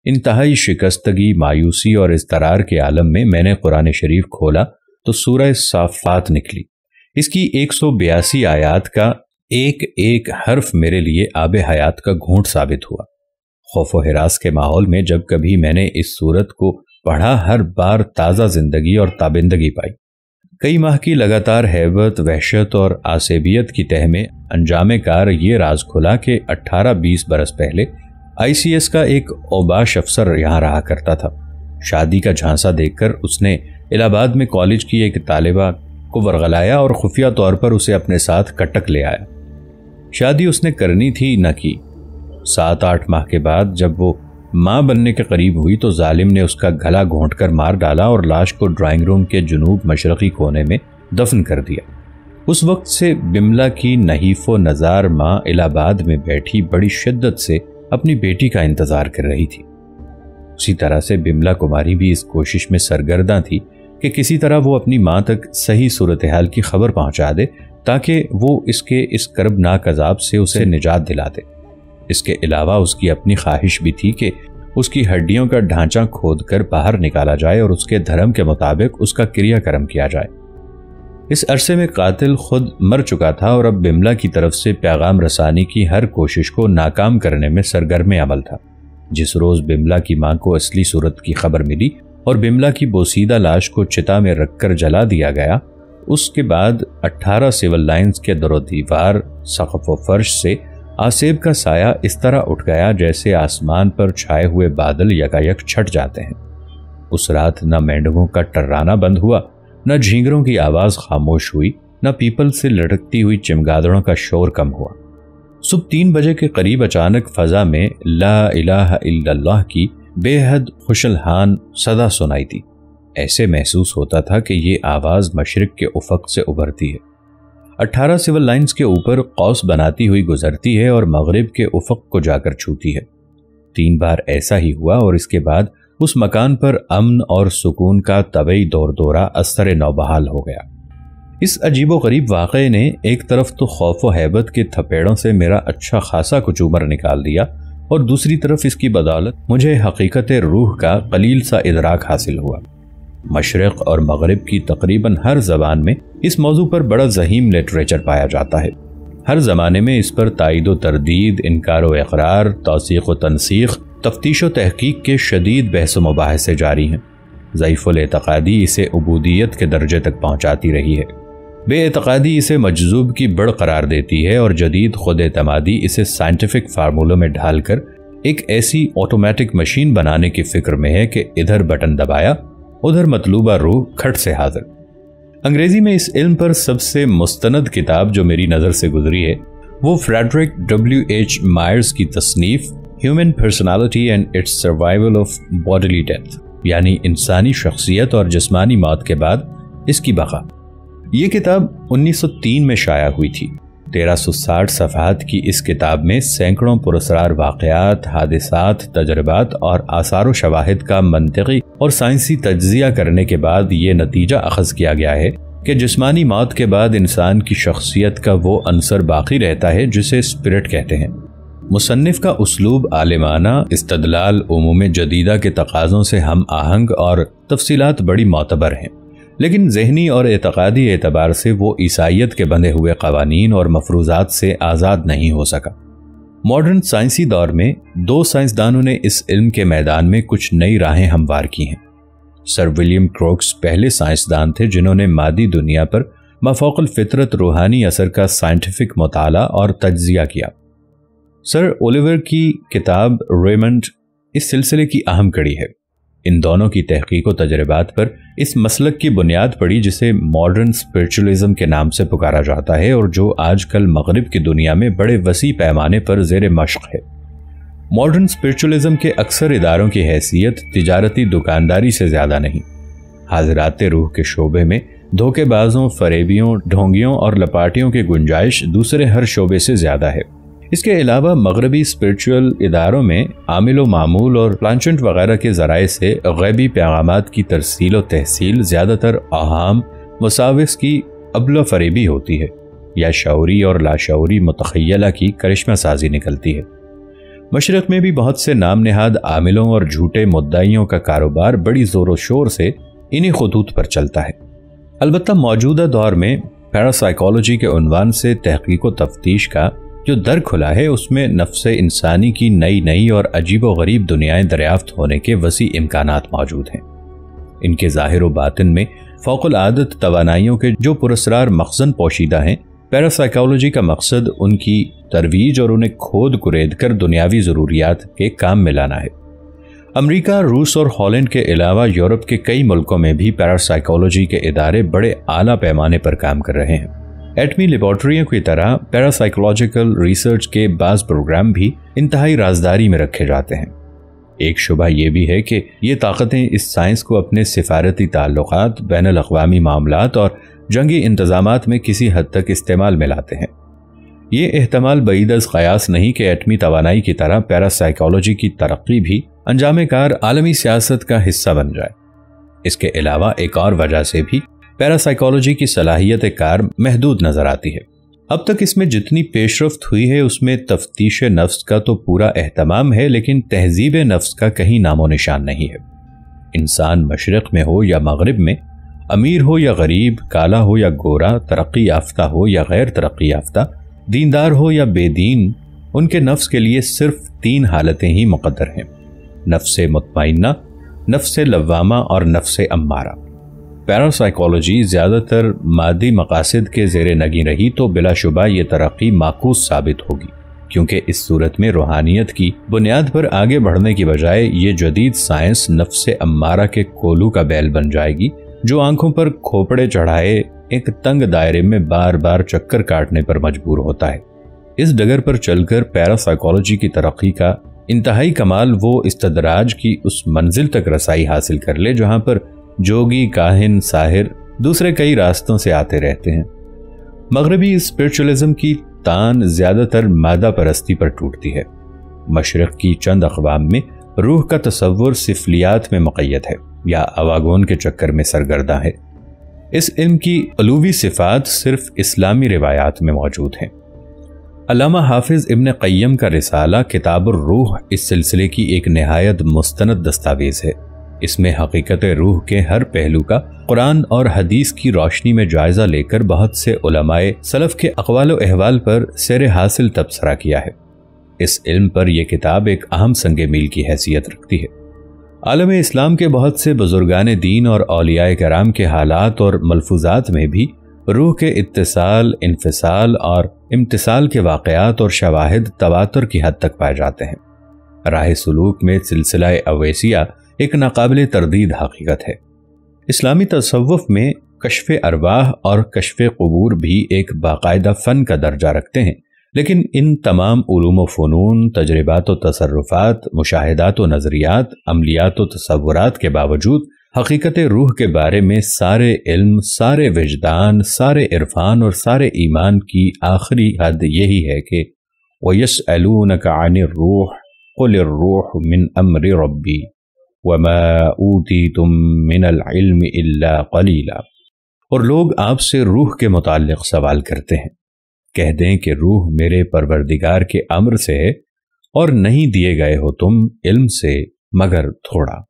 انتہائی شکستگی، مایوسی اور اضطرار کے عالم میں میں نے قرآن شریف کھولا تو سورہ صافات نکلی۔ اس کی 182 آیات کا ایک ایک حرف میرے لیے آب حیات کا گھونٹ ثابت ہوا۔ خوف و ہراس کے ماحول میں جب کبھی میں نے اس سورت کو پڑھا، ہر بار تازہ زندگی اور تابندگی پائی۔ کئی ماہ کی لگاتار ہیبت، وحشت اور عصبیت کی تہ میں انجام کار یہ راز کھلا کہ 18-20 برس پہلے ICS کا ایک اوباش افسر یہاں رہا کرتا تھا۔ شادی کا جھانسا دیکھ کر اس نے الہ آباد میں کالج کی ایک طالبہ کو ورغلایا اور خفیہ طور پر اسے اپنے ساتھ کٹک لے آیا۔ شادی اس نے کرنی تھی، نہ کی۔ 7-8 ماہ کے بعد جب وہ ماں بننے کے قریب ہوئی تو ظالم نے اس کا گلا گھونٹ کر مار ڈالا اور لاش کو ڈرائنگ روم کے جنوب مشرقی کونے میں دفن کر دیا۔ اس وقت سے بملا کی نحیف و نزار ماں الہ آباد میں بیٹھی بڑی شدت سے اپنی بیٹی کا انتظار کر رہی تھی۔ اسی طرح سے بملا کماری بھی اس کوشش میں سرگرداں تھی کہ کسی طرح وہ اپنی ماں تک صحیح صورتحال کی خبر پہنچا دے تاکہ وہ اس کربناک عذاب سے اسے نجات دلا دے۔ اس کے علاوہ اس کی اپنی خواہش بھی تھی کہ اس کی ہڈیوں کا ڈھانچہ کھود کر باہر نکالا جائے اور اس کے دھرم کے مطابق اس کا کریا کرم کیا جائے۔ اس عرصے میں قاتل خود مر چکا تھا اور اب بملا کی طرف سے پیغام رسانی کی ہر کوشش کو ناکام کرنے میں سرگرم عمل تھا۔ جس روز بملا کی ماں کو اصلی صورت کی خبر ملی اور بملا کی بوسیدہ لاش کو چتا میں رکھ کر جلا دیا گیا، اس کے بعد 18 سول لائنز کے در و دیوار، سقف و فرش سے آسیب کا سایہ اس طرح اٹھ گیا جیسے آسمان پر چھائے ہوئے بادل یکایک چھٹ جاتے ہیں۔ اس رات نہ مینڈگوں کا ٹرانا بند ہوا، نہ جھینگروں کی آواز خاموش ہوئی، نہ پیپل سے لٹکتی ہوئی چمگادڑوں کا شور کم ہوا۔ صبح 3 بجے کے قریب اچانک فضا میں لا الہ الا اللہ کی بے حد خوشلحان صدا سنائی تھی۔ ایسے محسوس ہوتا تھا کہ یہ آواز مشرق کے افق سے ابھرتی ہے، 18 سول لائنز کے اوپر قوس بناتی ہوئی گزرتی ہے اور مغرب کے افق کو جا کر چھوتی ہے۔ 3 بار ایسا ہی ہوا اور اس کے بعد اس مکان پر امن اور سکون کا طبعی دور دورہ اثر نوبحال ہو گیا۔ اس عجیب و غریب واقعے نے ایک طرف تو خوف و ہیبت کے تھپیڑوں سے میرا اچھا خاصا کچھ عمر نکال دیا اور دوسری طرف اس کی بدولت مجھے حقیقت روح کا قلیل سا ادراک حاصل ہوا۔ مشرق اور مغرب کی تقریباً ہر زبان میں اس موضوع پر بڑا ذہیم لٹریچر پایا جاتا ہے۔ ہر زمانے میں اس پر تائید و تردید، انکار و اقرار، توثیق و تنسیخ، تفتیش و تحقیق کے شدید بحث و مباحثے جاری ہیں۔ ضعیف الاعتقادی اسے عبودیت کے درجے تک پہنچاتی رہی ہے، بے اعتقادی اسے مجذوب کی بڑھ قرار دیتی ہے اور جدید خود اعتمادی اسے سائنٹیفک فارمولوں میں ڈھال کر ایک ایسی آٹومیٹک مشین بنانے کی فکر میں ہے کہ ادھر بٹن دبایا ادھر مطلوبہ روح کھٹ سے حاضر۔ انگریزی میں اس علم پر سب سے مستند کتاب جو میری نظر سے گزری ہے وہ فریڈرک W.H. مائرز کی تصنیف human personality and its survival of bodily death, یعنی انسانی شخصیت اور جسمانی موت کے بعد اس کی بقا۔ یہ کتاب 1903 میں شائع ہوئی تھی۔ 1360 صفحات کی اس کتاب میں سینکڑوں پراسرار واقعات، حادثات، تجربات اور آثار و شواہد کا منطقی اور سائنسی تجزیہ کرنے کے بعد یہ نتیجہ اخذ کیا گیا ہے کہ جسمانی موت کے بعد انسان کی شخصیت کا وہ عنصر باقی رہتا ہے جسے اسپرٹ کہتے ہیں۔ مصنف کا اسلوب عالمانہ، استدلال عموم جدیدہ کے تقاضوں سے ہم آہنگ اور تفصیلات بڑی معتبر ہیں، لیکن ذہنی اور اعتقادی اعتبار سے وہ عیسائیت کے بندھے ہوئے قوانین اور مفروضات سے آزاد نہیں ہو سکا۔ ماڈرن سائنسی دور میں 2 سائنسدانوں نے اس علم کے میدان میں کچھ نئی راہیں ہموار کی ہیں۔ سر ولیم کروکس پہلے سائنسدان تھے جنہوں نے مادی دنیا پر مافوق الفطرت روحانی اثر کا سائنٹیفک مطالعہ اور تجزیہ کیا۔ سر اولیور کی کتاب ریمنڈ اس سلسلے کی اہم کڑی ہے۔ ان دونوں کی تحقیق و تجربات پر اس مسلک کی بنیاد پڑی جسے ماڈرن اسپرچولزم کے نام سے پکارا جاتا ہے اور جو آج کل مغرب کی دنیا میں بڑے وسیع پیمانے پر زیر مشق ہے۔ ماڈرن اسپرچولزم کے اکثر اداروں کی حیثیت تجارتی دکانداری سے زیادہ نہیں۔ حاضرات روح کے شعبے میں دھوکے بازوں، فریبیوں، ڈھونگیوں اور لپاٹیوں کی گنجائش دوسرے ہر شعبے سے زیادہ ہے۔ اس کے علاوہ مغربی اسپرچول اداروں میں عامل و معمول اور پلانچنٹ وغیرہ کے ذرائع سے غیبی پیغامات کی ترسیل و تحصیل زیادہ تر اوہام، وساوس کی ابلا فریبی ہوتی ہے یا شعوری اور لاشعوری متخیلہ کی کرشمہ سازی نکلتی ہے۔ مشرق میں بھی بہت سے نام نہاد عاملوں اور جھوٹے مدعیوں کا کاروبار بڑی زور و شور سے انہی خطوط پر چلتا ہے۔ البتہ موجودہ دور میں پیراسائیکالوجی کے عنوان سے تحقیق و تفتیش کا جو در کھلا ہے، اس میں نفس انسانی کی نئی اور عجیب و غریب دنیایں دریافت ہونے کے وسیع امکانات موجود ہیں۔ ان کے ظاہر و باطن میں فوق العادت توانائیوں کے جو پراسرار مخزن پوشیدہ ہیں، پیراسائیکالوجی کا مقصد ان کی ترویج اور انہیں کھود کرید کر دنیاوی ضروریات کے کام میں لانا ہے۔ امریکہ، روس اور ہالینڈ کے علاوہ یورپ کے کئی ملکوں میں بھی پیراسائیکالوجی کے ادارے بڑے اعلیٰ پیمانے پر کام کر رہے ہیں۔ ایٹمی لیبارٹریوں کی طرح پیراسائیکالوجیکل ریسرچ کے بعض پروگرام بھی انتہائی رازداری میں رکھے جاتے ہیں۔ ایک شبہ یہ بھی ہے کہ یہ طاقتیں اس سائنس کو اپنے سفارتی تعلقات، بین الاقوامی معاملات اور جنگی انتظامات میں کسی حد تک استعمال میں لاتے ہیں۔ یہ احتمال بعید از قیاس نہیں کہ ایٹمی توانائی کی طرح پیراسائیکالوجی کی ترقی بھی انجام کار عالمی سیاست کا حصہ بن جائے۔ اس کے علاوہ ایک اور وجہ سے بھی پیراسائیکالوجی کی صلاحیت کار محدود نظر آتی ہے۔ اب تک اس میں جتنی پیش رفت ہوئی ہے اس میں تفتیش نفس کا تو پورا اہتمام ہے، لیکن تہذیب نفس کا کہیں نام و نشان نہیں ہے۔ انسان مشرق میں ہو یا مغرب میں، امیر ہو یا غریب، کالا ہو یا گورا، ترقی یافتہ ہو یا غیر ترقی یافتہ، دیندار ہو یا بے دین، ان کے نفس کے لیے صرف 3 حالتیں ہی مقدر ہیں: نفس مطمئنہ، نفس لوامہ اور نفس امارہ۔ پیراسائیکالوجی زیادہ تر مادی مقاصد کے زیر نگیں رہی تو بلا شبہ یہ ترقی معکوس ثابت ہوگی، کیونکہ اس صورت میں روحانیت کی بنیاد پر آگے بڑھنے کی بجائے یہ جدید سائنس نفس امارہ کے کولو کا بیل بن جائے گی، جو آنکھوں پر کھوپڑے چڑھائے ایک تنگ دائرے میں بار بار چکر کاٹنے پر مجبور ہوتا ہے۔ اس ڈگر پر چل کر پیراسائیکالوجی کی ترقی کا انتہائی کمال وہ استدراج کی اس منزل تک رسائی حاصل کر لے جہاں پر جوگی، کاہن، ساحر دوسرے کئی راستوں سے آتے رہتے ہیں۔ مغربی اسپرچولزم کی تان زیادہ تر مادہ پرستی پر ٹوٹتی ہے۔ مشرق کی چند اقوام میں روح کا تصور سفلیات میں مقید ہے یا اواگون کے چکر میں سرگرداں ہے۔ اس علم کی علوی صفات صرف اسلامی روایات میں موجود ہیں۔ علامہ حافظ ابن قیم کا رسالہ کتاب الروح اس سلسلے کی ایک نہایت مستند دستاویز ہے۔ اس میں حقیقت روح کے ہر پہلو کا قرآن اور حدیث کی روشنی میں جائزہ لے کر بہت سے علماء سلف کے اقوال و احوال پر سیر حاصل تبصرہ کیا ہے۔ اس علم پر یہ کتاب ایک اہم سنگ میل کی حیثیت رکھتی ہے۔ عالم اسلام کے بہت سے بزرگان دین اور اولیاء کرام کے حالات اور ملفوظات میں بھی روح کے اتصال، انفصال اور امتصال کے واقعات اور شواہد تواتر کی حد تک پائے جاتے ہیں۔ راہ سلوک میں سلسلہ اویسیہ ایک ناقابل تردید حقیقت ہے۔ اسلامی تصوف میں کشف ارواح اور کشف قبور بھی ایک باقاعدہ فن کا درجہ رکھتے ہیں، لیکن ان تمام علوم و فنون، تجربات و تصرفات، مشاہدات و نظریات، عملیات و تصورات کے باوجود حقیقت روح کے بارے میں سارے علم، سارے وجدان، سارے عرفان اور سارے ایمان کی آخری حد یہی ہے کہ وَيَسْأَلُونَكَ عَنِ الرُّوحِ قُلِ الرُّوحُ مِنْ أَمْرِ رَبِّي وَمَا أُوتِيتُم مِّنَ الْعِلْمِ إِلَّا قَلِيلًا۔ اور لوگ آپ سے روح کے متعلق سوال کرتے ہیں، کہہ دیں کہ روح میرے پروردگار کے امر سے ہے اور نہیں دیے گئے ہو تم علم سے مگر تھوڑا۔